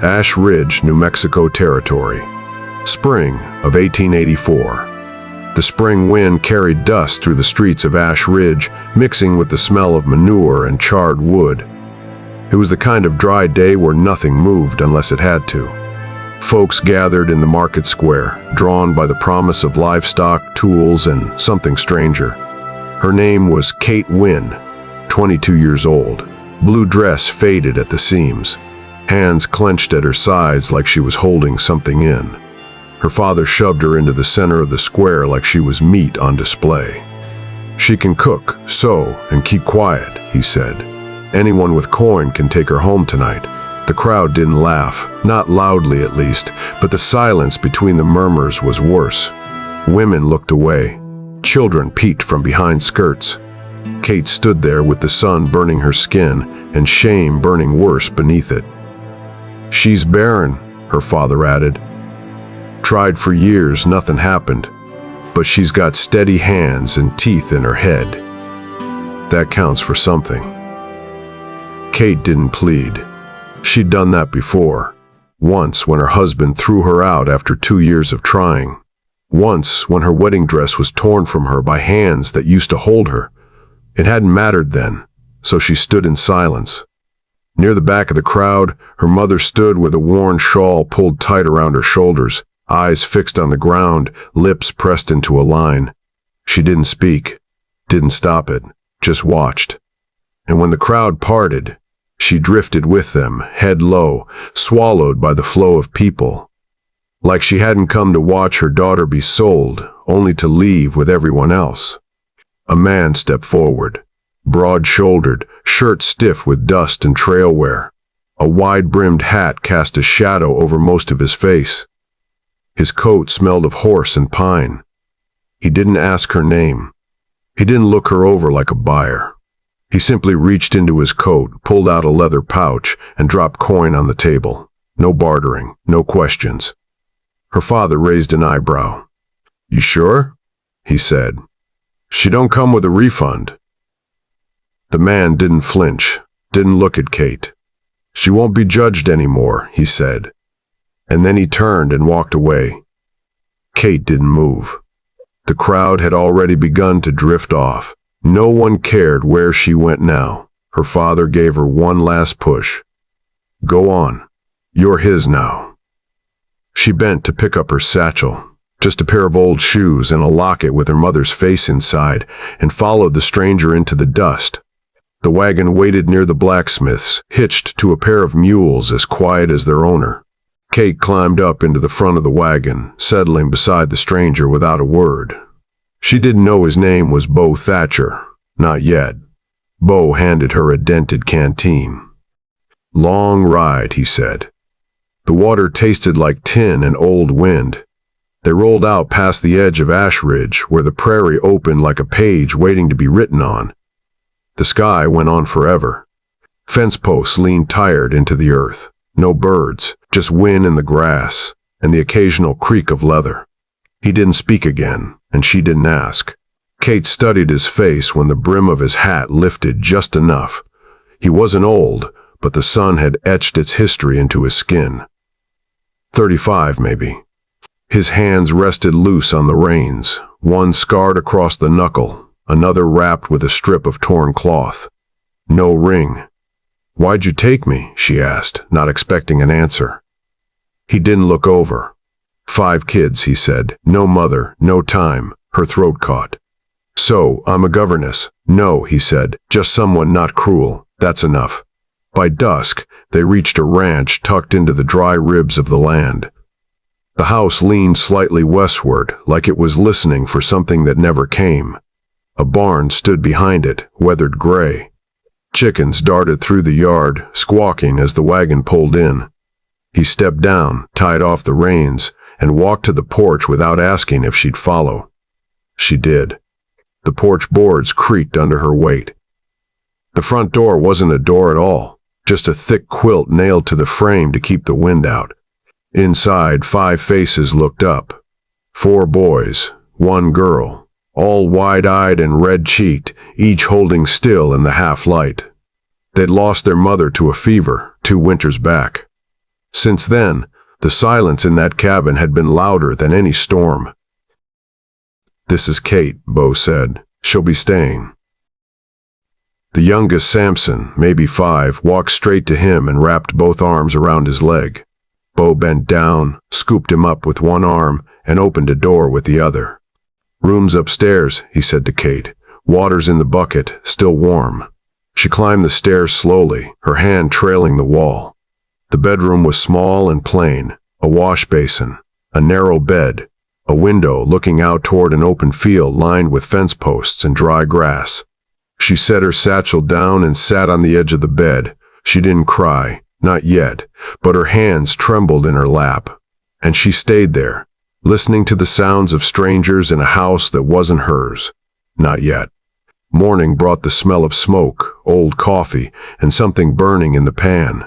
Ash Ridge, New Mexico Territory. Spring of 1884. The spring wind carried dust through the streets of Ash Ridge, mixing with the smell of manure and charred wood. It was the kind of dry day where nothing moved unless it had to. Folks gathered in the market square, drawn by the promise of livestock, tools, and something stranger. Her name was Kate Wynne, 22 years old. Blue dress faded at the seams, hands clenched at her sides like she was holding something in. Her father shoved her into the center of the square like she was meat on display. "She can cook, sew, and keep quiet," he said. "Anyone with coin can take her home tonight." The crowd didn't laugh, not loudly at least, but the silence between the murmurs was worse. Women looked away. Children peeked from behind skirts. Kate stood there with the sun burning her skin and shame burning worse beneath it. "She's barren," her father added. "Tried for years, nothing happened. But she's got steady hands and teeth in her head. That counts for something." Kate didn't plead. She'd done that before. Once when her husband threw her out after 2 years of trying. Once when her wedding dress was torn from her by hands that used to hold her. It hadn't mattered then, so she stood in silence. Near the back of the crowd, her mother stood with a worn shawl pulled tight around her shoulders, eyes fixed on the ground, lips pressed into a line. She didn't speak, didn't stop it, just watched. And when the crowd parted, she drifted with them, head low, swallowed by the flow of people. Like she hadn't come to watch her daughter be sold, only to leave with everyone else. A man stepped forward, broad-shouldered, shirt stiff with dust and trail wear. A wide-brimmed hat cast a shadow over most of his face. His coat smelled of horse and pine. He didn't ask her name. He didn't look her over like a buyer. He simply reached into his coat, pulled out a leather pouch, and dropped coin on the table. No bartering, no questions. Her father raised an eyebrow. "You sure?" he said. "She don't come with a refund." The man didn't flinch, didn't look at Kate. "She won't be judged anymore," he said. And then he turned and walked away. Kate didn't move. The crowd had already begun to drift off. No one cared where she went now. Her father gave her one last push. "Go on. You're his now." She bent to pick up her satchel, just a pair of old shoes and a locket with her mother's face inside, and followed the stranger into the dust. The wagon waited near the blacksmith's, hitched to a pair of mules as quiet as their owner. Kate climbed up into the front of the wagon, settling beside the stranger without a word. She didn't know his name was Bo Thatcher. Not yet. Bo handed her a dented canteen. "Long ride," he said. The water tasted like tin and old wind. They rolled out past the edge of Ash Ridge, where the prairie opened like a page waiting to be written on. The sky went on forever. Fence posts leaned tired into the earth. No birds, just wind in the grass, and the occasional creak of leather. He didn't speak again, and she didn't ask. Kate studied his face when the brim of his hat lifted just enough. He wasn't old, but the sun had etched its history into his skin. 35, maybe. His hands rested loose on the reins, one scarred across the knuckle, another wrapped with a strip of torn cloth. No ring. "Why'd you take me?" she asked, not expecting an answer. He didn't look over. "5 kids," he said. "No mother, no time." Her throat caught. "So, I'm a governess." "No," he said. "Just someone not cruel. That's enough." By dusk, they reached a ranch tucked into the dry ribs of the land. The house leaned slightly westward, like it was listening for something that never came. A barn stood behind it, weathered gray. Chickens darted through the yard, squawking as the wagon pulled in. He stepped down, tied off the reins, and walked to the porch without asking if she'd follow. She did. The porch boards creaked under her weight. The front door wasn't a door at all, just a thick quilt nailed to the frame to keep the wind out. Inside, 5 faces looked up. 4 boys, 1 girl, all wide-eyed and red-cheeked, each holding still in the half-light. They'd lost their mother to a fever 2 winters back. Since then, the silence in that cabin had been louder than any storm. "This is Kate," Bo said. "She'll be staying." The youngest, Samson, maybe 5, walked straight to him and wrapped both arms around his leg. Bo bent down, scooped him up with one arm, and opened a door with the other. "Room's upstairs," he said to Kate. "Water's in the bucket, still warm." She climbed the stairs slowly, her hand trailing the wall. The bedroom was small and plain, a wash basin, a narrow bed, a window looking out toward an open field lined with fence posts and dry grass. She set her satchel down and sat on the edge of the bed. She didn't cry, not yet, but her hands trembled in her lap. And she stayed there, listening to the sounds of strangers in a house that wasn't hers. Not yet. Morning brought the smell of smoke, old coffee, and something burning in the pan.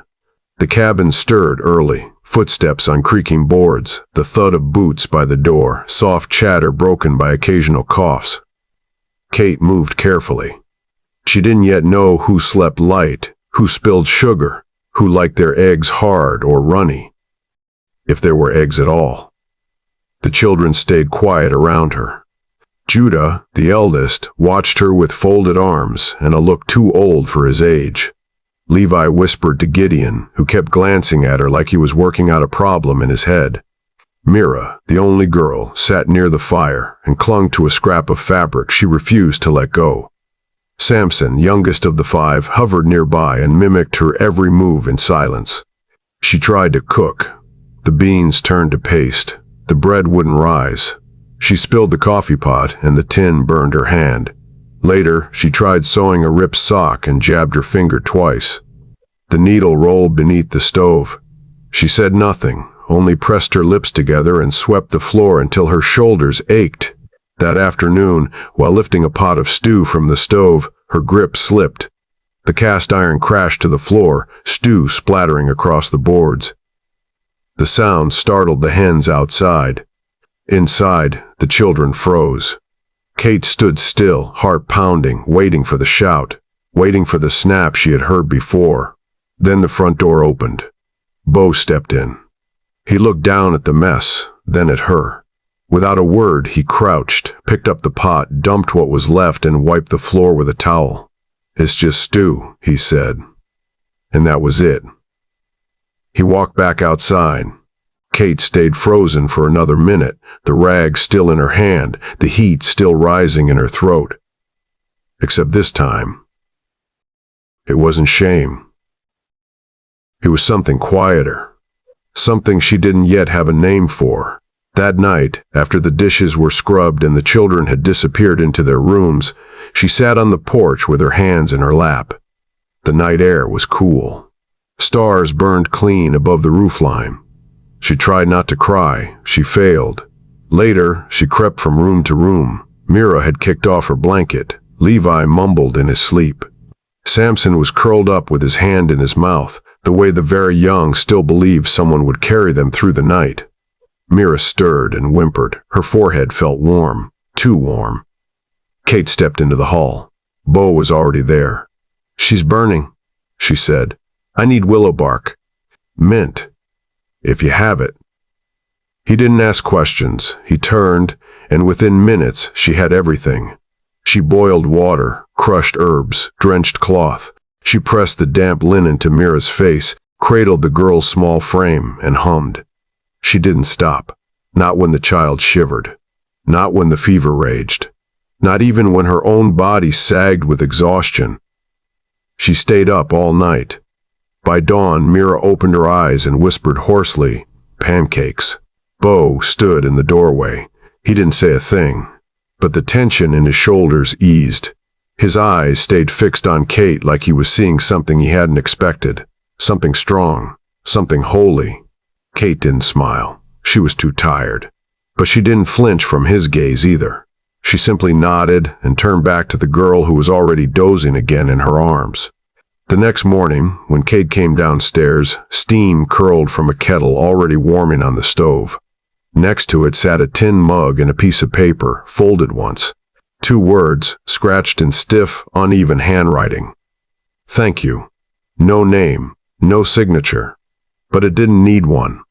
The cabin stirred early, footsteps on creaking boards, the thud of boots by the door, soft chatter broken by occasional coughs. Kate moved carefully. She didn't yet know who slept light, who spilled sugar, who liked their eggs hard or runny, if there were eggs at all. The children stayed quiet around her. Judah, the eldest, watched her with folded arms and a look too old for his age. Levi whispered to Gideon, who kept glancing at her like he was working out a problem in his head. Mira, the only girl, sat near the fire and clung to a scrap of fabric she refused to let go. Samson, youngest of the 5, hovered nearby and mimicked her every move in silence. She tried to cook. The beans turned to paste. The bread wouldn't rise. She spilled the coffee pot and the tin burned her hand. Later, she tried sewing a ripped sock and jabbed her finger twice. The needle rolled beneath the stove. She said nothing, only pressed her lips together and swept the floor until her shoulders ached. That afternoon, while lifting a pot of stew from the stove, her grip slipped. The cast iron crashed to the floor, stew splattering across the boards. The sound startled the hens outside. Inside, the children froze. Kate stood still, heart pounding, waiting for the shout, waiting for the snap she had heard before. Then the front door opened. Bo stepped in. He looked down at the mess, then at her. Without a word, he crouched, picked up the pot, dumped what was left, and wiped the floor with a towel. "It's just stew," he said. And that was it. He walked back outside. Kate stayed frozen for another minute, the rag still in her hand, the heat still rising in her throat. Except this time, it wasn't shame. It was something quieter, something she didn't yet have a name for. That night, after the dishes were scrubbed and the children had disappeared into their rooms, she sat on the porch with her hands in her lap. The night air was cool. Stars burned clean above the roofline. She tried not to cry. She failed. Later, she crept from room to room. Mira had kicked off her blanket. Levi mumbled in his sleep. Samson was curled up with his hand in his mouth, the way the very young still believed someone would carry them through the night. Mira stirred and whimpered. Her forehead felt warm, too warm. Kate stepped into the hall. Bo was already there. "She's burning," she said. "I need willow bark. Mint, if you have it." He didn't ask questions. He turned, and within minutes she had everything. She boiled water, crushed herbs, drenched cloth. She pressed the damp linen to Mira's face, cradled the girl's small frame, and hummed. She didn't stop. Not when the child shivered. Not when the fever raged. Not even when her own body sagged with exhaustion. She stayed up all night. By dawn, Mira opened her eyes and whispered hoarsely, "Pancakes." Bo stood in the doorway. He didn't say a thing, but the tension in his shoulders eased. His eyes stayed fixed on Kate like he was seeing something he hadn't expected, something strong, something holy. Kate didn't smile. She was too tired. But she didn't flinch from his gaze either. She simply nodded and turned back to the girl who was already dozing again in her arms. The next morning, when Kate came downstairs, steam curled from a kettle already warming on the stove. Next to it sat a tin mug and a piece of paper, folded once. 2 words, scratched in stiff, uneven handwriting. "Thank you." No name, no signature. but it didn't need one.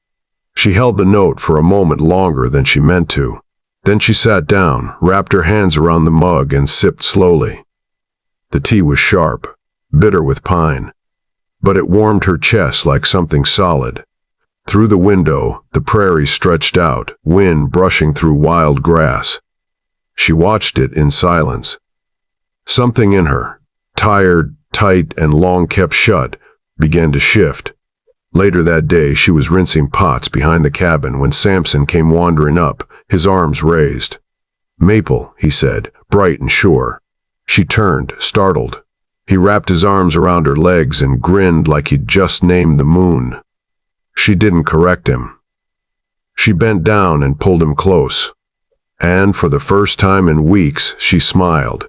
She held the note for a moment longer than she meant to. Then she sat down, wrapped her hands around the mug, and sipped slowly. The tea was sharp, bitter with pine, but it warmed her chest like something solid. Through the window, the prairie stretched out, wind brushing through wild grass. She watched it in silence. Something in her, tired, tight, and long kept shut, began to shift. Later that day, she was rinsing pots behind the cabin when Samson came wandering up, his arms raised. "Maple," he said, bright and sure. She turned, startled. He wrapped his arms around her legs and grinned like he'd just named the moon. She didn't correct him. She bent down and pulled him close. And for the first time in weeks, she smiled.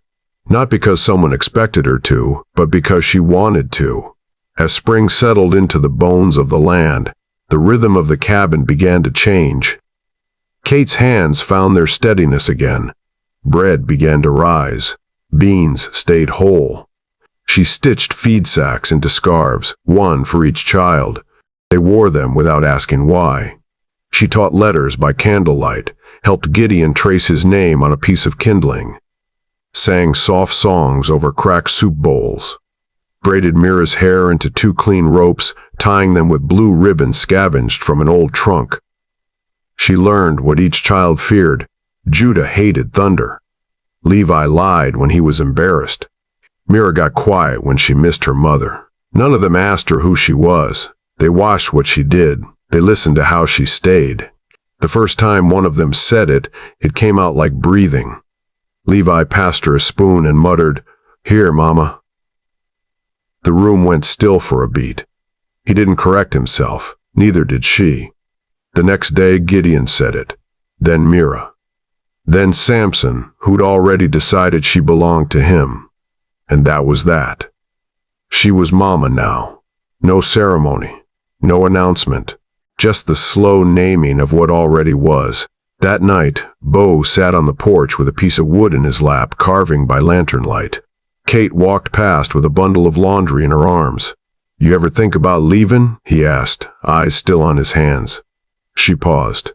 Not because someone expected her to, but because she wanted to. As spring settled into the bones of the land, the rhythm of the cabin began to change. Kate's hands found their steadiness again. Bread began to rise. Beans stayed whole. She stitched feed sacks into scarves, one for each child. They wore them without asking why. She taught letters by candlelight, helped Gideon trace his name on a piece of kindling, sang soft songs over cracked soup bowls, braided Mira's hair into 2 clean ropes, tying them with blue ribbon scavenged from an old trunk. She learned what each child feared. Judah hated thunder. Levi lied when he was embarrassed. Mira got quiet when she missed her mother. None of them asked her who she was. They watched what she did. They listened to how she stayed. The first time one of them said it, it came out like breathing. Levi passed her a spoon and muttered, "Here, Mama." The room went still for a beat. He didn't correct himself. Neither did she. The next day, Gideon said it. Then Mira. Then Samson, who'd already decided she belonged to him. And that was that. She was Mama now. No ceremony. No announcement. Just the slow naming of what already was. That night, Bo sat on the porch with a piece of wood in his lap, carving by lantern light. Kate walked past with a bundle of laundry in her arms. "You ever think about leaving?" he asked, eyes still on his hands. She paused.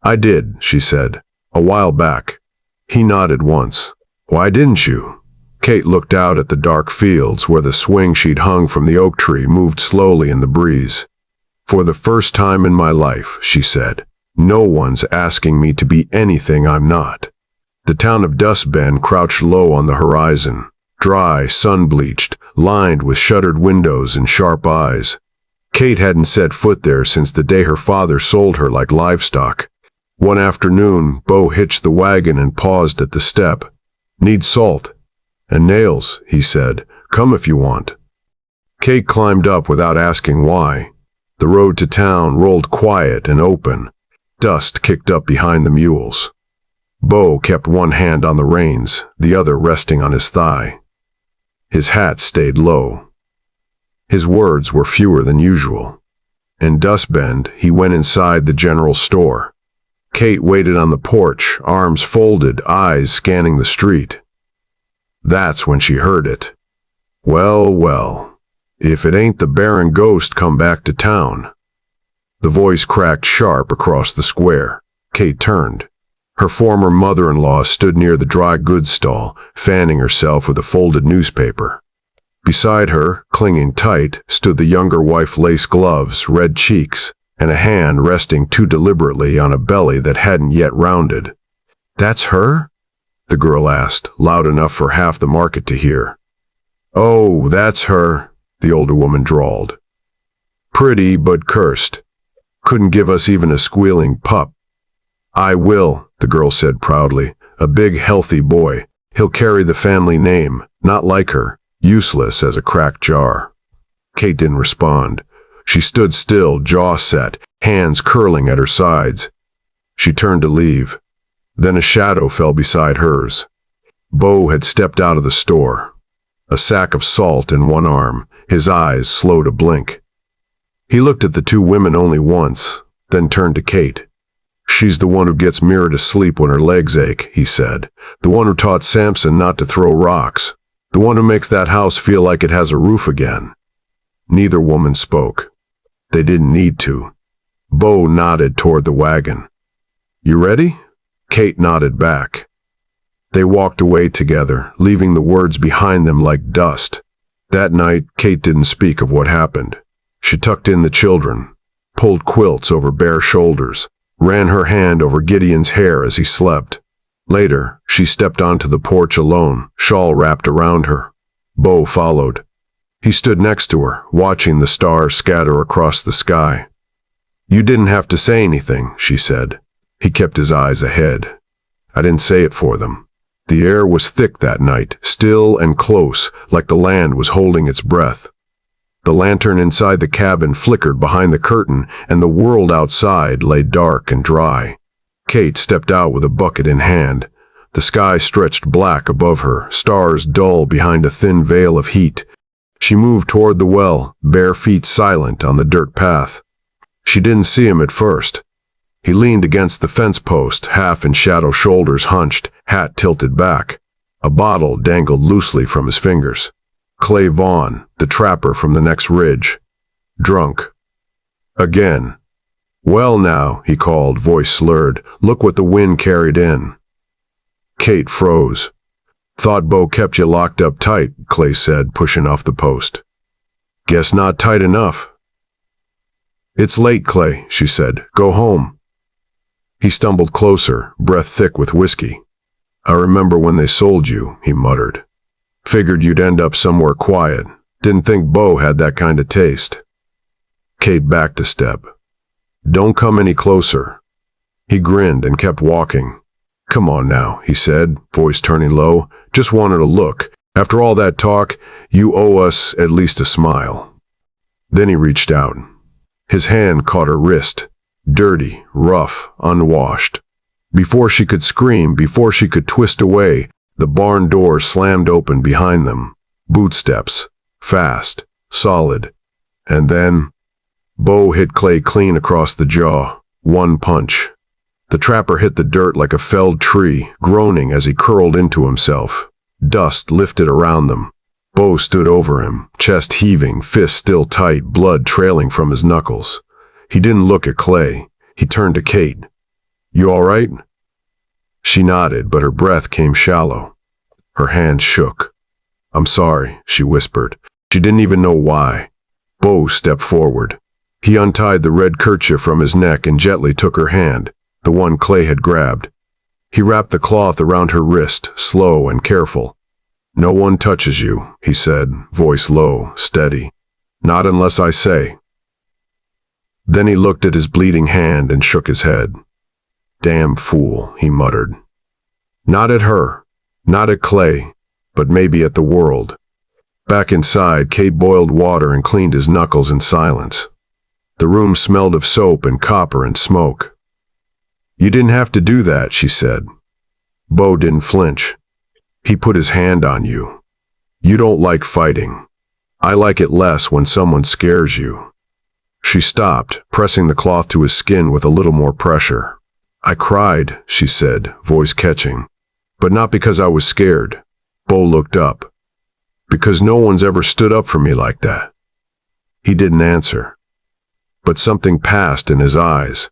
"I did," she said, "a while back." He nodded once. "Why didn't you?" Kate looked out at the dark fields where the swing she'd hung from the oak tree moved slowly in the breeze. "For the first time in my life," she said, "no one's asking me to be anything I'm not." The town of Dust Bend crouched low on the horizon, dry, sun-bleached, lined with shuttered windows and sharp eyes. Kate hadn't set foot there since the day her father sold her like livestock. One afternoon, Bo hitched the wagon and paused at the step. "Need salt." "And nails," he said. "Come if you want." Kate climbed up without asking why. The road to town rolled quiet and open. Dust kicked up behind the mules. Bo kept one hand on the reins, the other resting on his thigh. His hat stayed low. His words were fewer than usual. In Dust Bend, he went inside the general store. Kate waited on the porch, arms folded, eyes scanning the street. That's when she heard it. "Well, well, if it ain't the barren ghost come back to town." The voice cracked sharp across the square. Kate turned. Her former mother-in-law stood near the dry goods stall, fanning herself with a folded newspaper. Beside her, clinging tight, stood the younger wife, lace gloves, red cheeks, and a hand resting too deliberately on a belly that hadn't yet rounded. "That's her?" the girl asked, loud enough for half the market to hear. "Oh, that's her," the older woman drawled. "Pretty, but cursed. Couldn't give us even a squealing pup." "I will," the girl said proudly. "A big, healthy boy. He'll carry the family name, not like her, useless as a cracked jar." Kate didn't respond. She stood still, jaw set, hands curling at her sides. She turned to leave. Then a shadow fell beside hers. Bo had stepped out of the store, a sack of salt in one arm, his eyes slow to blink. He looked at the two women only once, then turned to Kate. "She's the one who gets Mira to sleep when her legs ache," he said. "The one who taught Samson not to throw rocks. The one who makes that house feel like it has a roof again." Neither woman spoke. They didn't need to. Bo nodded toward the wagon. You ready? Kate nodded back. They walked away together, leaving the words behind them like dust. That night, Kate didn't speak of what happened. She tucked in the children, pulled quilts over bare shoulders, ran her hand over Gideon's hair as he slept. Later, she stepped onto the porch alone, shawl wrapped around her. Bo followed. He stood next to her, watching the stars scatter across the sky. You didn't have to say anything, she said. He kept his eyes ahead. I didn't say it for them. The air was thick that night, still and close, like the land was holding its breath. The lantern inside the cabin flickered behind the curtain, and the world outside lay dark and dry. Kate stepped out with a bucket in hand. The sky stretched black above her, stars dull behind a thin veil of heat. She moved toward the well, bare feet silent on the dirt path. She didn't see him at first. He leaned against the fence post, half in shadow, shoulders hunched, hat tilted back. A bottle dangled loosely from his fingers. Clay Vaughn, the trapper from the next ridge. Drunk. Again. Well now, he called, voice slurred. Look what the wind carried in. Kate froze. Thought Bo kept you locked up tight, Clay said, pushing off the post. Guess not tight enough. It's late, Clay, she said. Go home. He stumbled closer, breath thick with whiskey. I remember when they sold you, he muttered. Figured you'd end up somewhere quiet. Didn't think Bo had that kind of taste. Kate backed a step. Don't come any closer. He grinned and kept walking. Come on now, he said, voice turning low. Just wanted a look. After all that talk, you owe us at least a smile. Then he reached out. His hand caught her wrist. Dirty, rough, unwashed. Before she could scream, before she could twist away, the barn door slammed open behind them. Bootsteps. Fast. Solid. And then, Bo hit Clay clean across the jaw. One punch. The trapper hit the dirt like a felled tree, groaning as he curled into himself. Dust lifted around them. Bo stood over him, chest heaving, fist still tight, blood trailing from his knuckles. He didn't look at Clay. He turned to Kate. You all right? She nodded, but her breath came shallow. Her hands shook. I'm sorry, she whispered. She didn't even know why. Bo stepped forward. He untied the red kerchief from his neck and gently took her hand, the one Clay had grabbed. He wrapped the cloth around her wrist, slow and careful. No one touches you, he said, voice low, steady. Not unless I say. Then he looked at his bleeding hand and shook his head. Damn fool, he muttered. Not at her, not at Clay, but maybe at the world. Back inside, Kate boiled water and cleaned his knuckles in silence. The room smelled of soap and copper and smoke. You didn't have to do that, she said. Bo didn't flinch. He put his hand on you. You don't like fighting. I like it less when someone scares you. She stopped, pressing the cloth to his skin with a little more pressure. I cried, she said, voice catching. But not because I was scared. Bo looked up. Because no one's ever stood up for me like that. He didn't answer. But something passed in his eyes.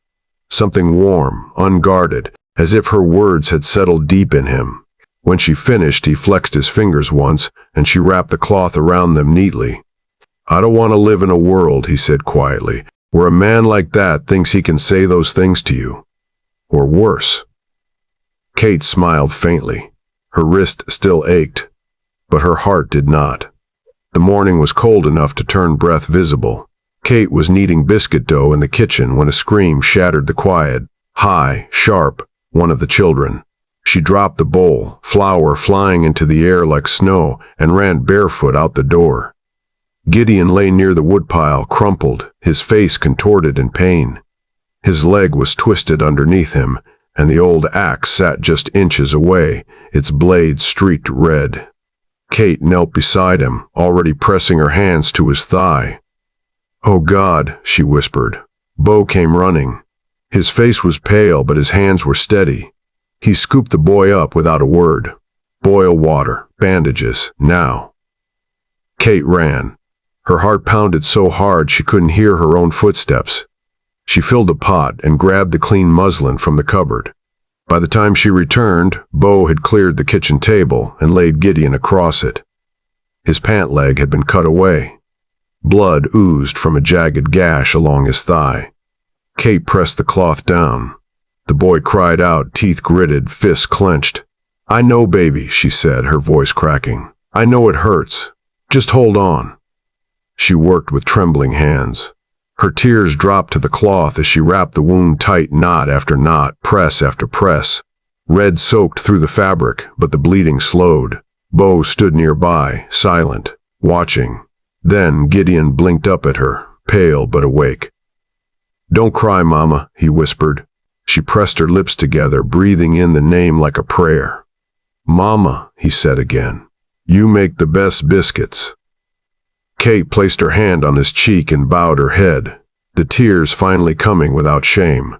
Something warm, unguarded, as if her words had settled deep in him. When she finished, he flexed his fingers once, and she wrapped the cloth around them neatly. I don't want to live in a world, he said quietly, where a man like that thinks he can say those things to you. Or worse. Kate smiled faintly. Her wrist still ached, but her heart did not. The morning was cold enough to turn breath visible. Kate was kneading biscuit dough in the kitchen when a scream shattered the quiet. High, sharp, one of the children. She dropped the bowl, flour flying into the air like snow, and ran barefoot out the door. Gideon lay near the woodpile, crumpled, his face contorted in pain. His leg was twisted underneath him, and the old axe sat just inches away, its blade streaked red. Kate knelt beside him, already pressing her hands to his thigh. Oh God, she whispered. Bo came running. His face was pale, but his hands were steady. He scooped the boy up without a word. Boil water, bandages, now. Kate ran. Her heart pounded so hard she couldn't hear her own footsteps. She filled a pot and grabbed the clean muslin from the cupboard. By the time she returned, Bo had cleared the kitchen table and laid Gideon across it. His pant leg had been cut away. Blood oozed from a jagged gash along his thigh. Kate pressed the cloth down. The boy cried out, teeth gritted, fists clenched. "I know, baby," she said, her voice cracking. "I know it hurts. Just hold on." She worked with trembling hands. Her tears dropped to the cloth as she wrapped the wound tight, knot after knot, press after press. Red soaked through the fabric, but the bleeding slowed. Bo stood nearby, silent, watching. Then Gideon blinked up at her, pale but awake. "Don't cry, Mama," he whispered. She pressed her lips together, breathing in the name like a prayer. "Mama," he said again, "you make the best biscuits." Kate placed her hand on his cheek and bowed her head, the tears finally coming without shame.